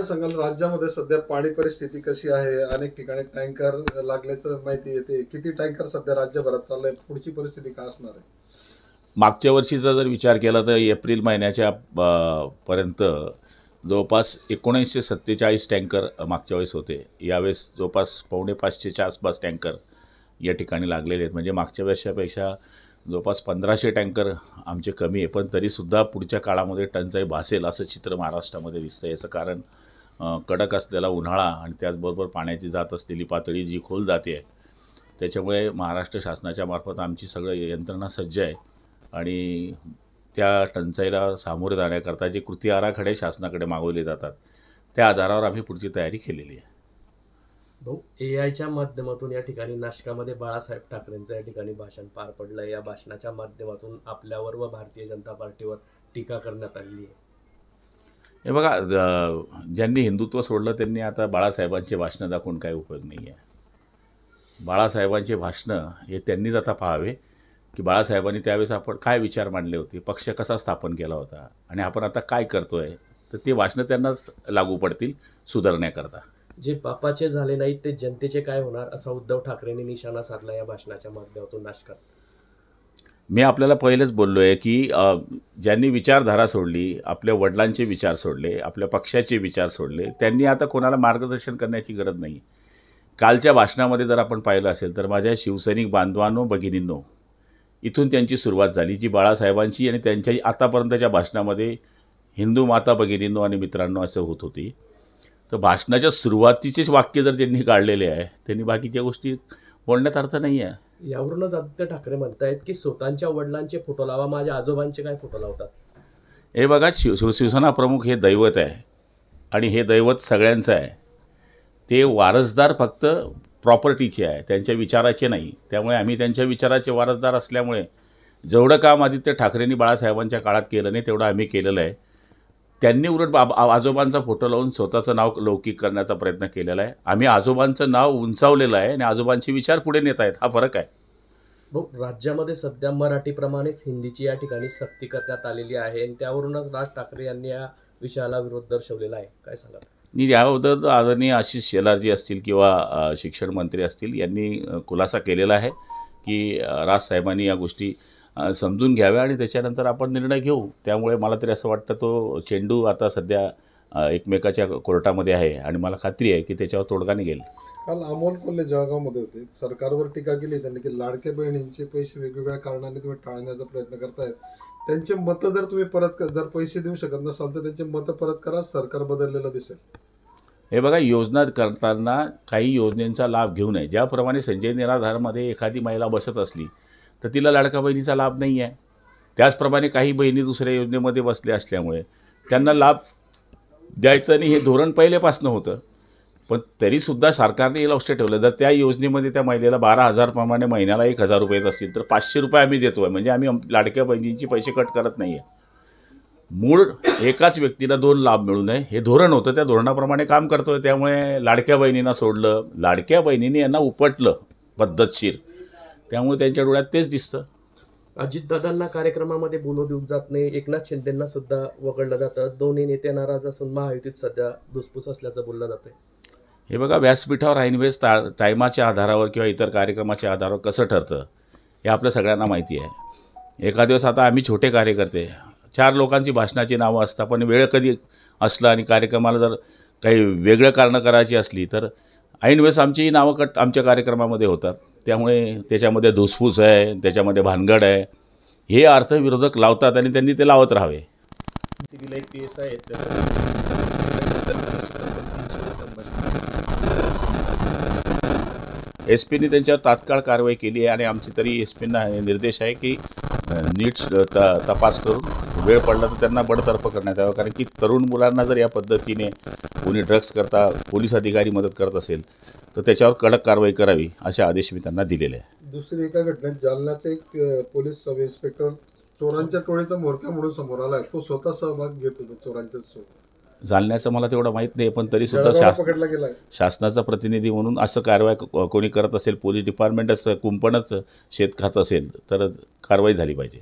काय सांगाल, राज्यामध्ये सध्या पाणी परिस्थिती कशी आहे? अनेक ठिकाणी टँकर लागल्याचं माहिती येते. किती टँकर सध्या राज्यभरात चाललंय? पुढची परिस्थिती काय असणार आहे? मागच्या वर्षीचा जर विचार केला तर एप्रिल महिन्याच्या पर्यंत जवळपास 1947 टँकर मागच्या वेळेस होते. यावेळेस जवळपास 450च्या आसपास टँकर या ठिकाणी लागलेले आहेत. म्हणजे मागच्या वर्षापेक्षा जवळपास 1500 टँकर आमचे कमी आहे. पण तरीसुद्धा पुढच्या काळामध्ये टंचाई भासेल असं चित्र महाराष्ट्रामध्ये दिसतं. याचं कारण कडक असलेला उन्हाळा आणि त्याचबरोबर पाण्याची जात असलेली पातळी जी खोल जाते आहे, त्याच्यामुळे महाराष्ट्र शासनाच्या मार्फत आमची सगळं यंत्रणा सज्ज आहे आणि त्या टंचाईला सामोरे जाण्याकरता जे कृती आराखडे शासनाकडे मागवले जातात त्या आधारावर आम्ही पुढची तयारी केलेली आहे. भाऊ, एआयच्या माध्यमातून या ठिकाणी नाशकामध्ये बाळासाहेब ठाकरेंचं या ठिकाणी भाषण पार पडलं. या भाषणाच्या माध्यमातून आपल्यावर व भारतीय जनता पार्टीवर टीका करण्यात आलेली आहे. हे बघा, ज्यांनी हिंदुत्व सोडलं त्यांनी आता बाळासाहेबांचे भाषणं दाखवून काय उपयोग नाही आहे. बाळासाहेबांचे भाषणं हे त्यांनीच आता पाहावे की बाळासाहेबांनी त्यावेळेस आपण काय विचार मांडले होते, पक्ष कसा स्थापन केला होता आणि आपण आता काय करतो आहे, तर ते भाषणं त्यांनाच लागू पडतील सुधारण्याकरता. जे बापाचे झाले नाहीत ते जनतेचे काय होणार, असा उद्धव ठाकरेंनी निशाणा साधला या भाषणाच्या माध्यमातून नाशकात. मी आपल्याला पहिलेच बोललो आहे की ज्यांनी विचारधारा सोडली, आपल्या वडिलांचे विचार सोडले, आपल्या पक्षाचे विचार सोडले, त्यांनी आता कोणाला मार्गदर्शन करण्याची गरज नाही. कालच्या भाषणामध्ये जर आपण पाहिलं असेल तर माझ्या शिवसैनिक बांधवांनो, भगिनींनो, इथून त्यांची सुरुवात झाली जी बाळासाहेबांची आणि त्यांच्या आतापर्यंतच्या भाषणामध्ये हिंदू माता भगिनींनो आणि मित्रांनो असं होत होती. तर भाषणाच्या सुरुवातीचेच वाक्य जर त्यांनी काढलेले आहे, त्यांनी बाकीच्या गोष्टी बोलण्यात अर्थ नाही आहे. यावरूनच आदित्य ठाकरे म्हणतायत की स्वतःच्या वडिलांचे फोटो लावा, माझ्या आजोबांचे काय फोटो लावतात. हे बघा, शिवसेना प्रमुख हे दैवत आहे आणि हे दैवत सगळ्यांचं आहे. ते वारसदार फक्त प्रॉपर्टीचे आहे, त्यांच्या विचाराचे नाही. त्यामुळे आम्ही त्यांच्या विचाराचे वारसदार असल्यामुळे जेवढं काम आदित्य ठाकरेंनी बाळासाहेबांच्या काळात केलं नाही तेवढं आम्ही केलेलं आहे. त्यांनी उलट आजोबांचा फोटो लावून स्वतःचं नाव लौकिक करण्याचा प्रयत्न केलेला आहे. आम्ही आजोबांचं नाव उंचावलेलं आहे आणि आजोबांचे विचार पुढे नेत आहेत, हा फरक आहे. राज्यामध्ये सध्या मराठीप्रमाणेच हिंदीची या ठिकाणी सक्ती करण्यात आलेली आहे आणि त्यावरूनच राज ठाकरे यांनी या विषयाला विरोध दर्शवलेला आहे. काय सांगा? याबद्दल आदरणीय आशिष शेलारजी असतील किंवा शिक्षण मंत्री असतील यांनी खुलासा केलेला आहे की राजसाहेबांनी या गोष्टी समजून घ्याव्या आणि त्याच्यानंतर आपण निर्णय घेऊ. त्यामुळे मला तरी असं वाटतं तो चेंडू आता सध्या एकमेकाच्या कोर्टामध्ये आहे आणि मला खात्री आहे की त्याच्यावर तोडगा निघेल. काल अमोल कोल्हे जळगावमध्ये होते, सरकारवर टीका केली त्यांनी की लाडक्या बहिणींचे पैसे वेगवेगळ्या कारणाने तुम्ही टाळण्याचा प्रयत्न करतायत. त्यांचे मतं जर तुम्ही जर पैसे देऊ शकत नसाल तर त्यांचे मतं परत करा, सरकार बदललेलं दिसेल. हे बघा, योजना करताना काही योजनेचा लाभ घेऊ नये. ज्याप्रमाणे संजय निराधारमध्ये एखादी महिला बसत असली तर तिला लाडका बहिणीचा लाभ नाही आहे. त्याचप्रमाणे काही बहिणी दुसऱ्या योजनेमध्ये बसल्या असल्यामुळे त्यांना लाभ द्यायचं नाही हे धोरण पहिलेपासून होतं. पण तरीसुद्धा सरकारने हे लक्ष ठेवलं, जर त्या योजनेमध्ये त्या महिलेला 12,000 प्रमाणे महिन्याला 1,000 रुपये येत असतील तर 500 रुपये आम्ही देतो आहे. म्हणजे आम्ही लाडक्या बहिणींचे पैसे कट करत नाही आहे. मूळ एकाच व्यक्तीला 2 लाभ मिळू नये हे धोरण होतं, त्या धोरणाप्रमाणे काम करतो आहे. त्यामुळे लाडक्या बहिणींना सोडलं, लाडक्या बहिणींनी यांना उपटलं पद्धतशीर, त्यामुळे त्यांच्या डोळ्यात तेच दिसतं. अजितदादांना कार्यक्रमामध्ये बोलू देऊ जात नाही, एकनाथ शिंदेंना सुद्धा वगळलं जातं. दोन्ही नेते नाराज असून महायुतीत सध्या धुसफूस असल्याचं बोललं जातं. हे बघा, व्यासपीठावर ऐनवेळेस टायमाच्या आधारावर किंवा इतर कार्यक्रमाच्या आधारावर कसं ठरतं हे आपल्या सगळ्यांना माहिती आहे. एका दिवस आता आम्ही छोटे कार्यकर्ते 4 लोकांची भाषणाची नावं असतात, पण वेळ कधी असलं आणि कार्यक्रमाला जर काही वेगळं कारणं करायची असली तर ऐनवेळेस आमचीही नावं आमच्या कार्यक्रमामध्ये होतात. त्यामुळे त्याच्यामध्ये धुसफूस आहे, त्याच्यामध्ये भानगड आहे, हे अर्थ विरोधक लावतात आणि त्यांनी ते लावत राहावे. एक पीएस आहे SP-ने त्यांच्यावर तात्काळ कारवाई केली आहे आणि आमची तरी SP-ना निर्देश आहे की नीट तपास करून वेळ पडला तर त्यांना बडतर्फ करण्यात यावं. कारण की तरुण मुलांना जर या पद्धतीने कोणी ड्रग्स करता पोलीस अधिकारी मदत करत असेल तर त्याच्यावर कडक कारवाई करावी असे आदेश मी त्यांना दिलेले आहे. दुसरी एका घटनेत जालन्याचे एक पोलीस सब इन्स्पेक्टर चोरांच्या टोळीचा म्होरक्या म्हणून समोर आला. तो स्वतः सहभाग घेत होता चोरांच्या सोबत. जालन्याचं मला तेवढं माहीत नाही, पण तरीसुद्धा शासनाचा प्रतिनिधी म्हणून असं कारवाई कोणी करत असेल, पोलीस डिपार्टमेंटच कुंपणच शेत खात असेल तर कारवाई झाली पाहिजे.